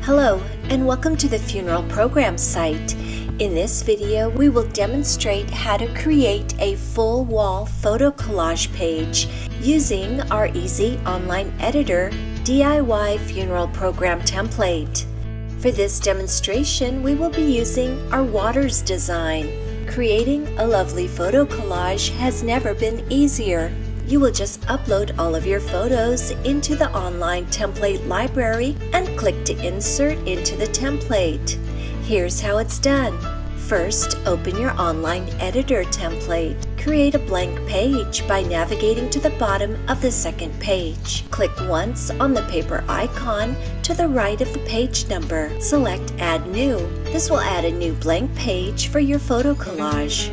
Hello, and welcome to the Funeral Program site. In this video, we will demonstrate how to create a full wall photo collage page using our easy online editor DIY funeral program template. For this demonstration, we will be using our Waters design. Creating a lovely photo collage has never been easier. You will just upload all of your photos into the online template library and click to insert into the template. Here's how it's done. First, open your online editor template. Create a blank page by navigating to the bottom of the second page. Click once on the paper icon to the right of the page number. Select Add New. This will add a new blank page for your photo collage.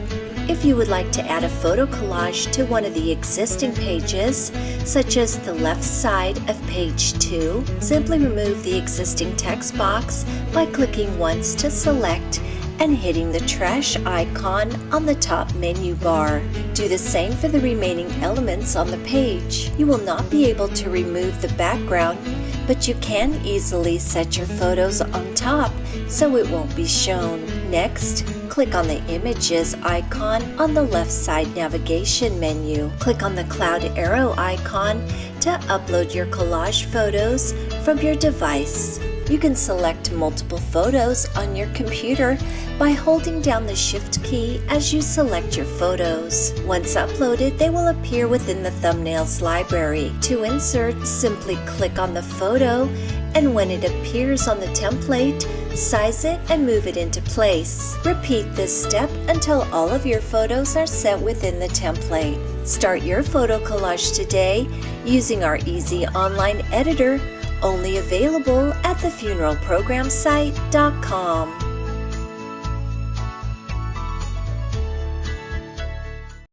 If you would like to add a photo collage to one of the existing pages, such as the left side of page 2, simply remove the existing text box by clicking once to select and hitting the trash icon on the top menu bar. Do the same for the remaining elements on the page. You will not be able to remove the background, but you can easily set your photos on top so it won't be shown. Next, click on the Images icon on the left side navigation menu. Click on the cloud arrow icon to upload your collage photos from your device. You can select multiple photos on your computer by holding down the Shift key as you select your photos. Once uploaded, they will appear within the Thumbnails library. To insert, simply click on the photo, and when it appears on the template, size it and move it into place. Repeat this step until all of your photos are set within the template. Start your photo collage today using our easy online editor, only available at thefuneralprogramsite.com.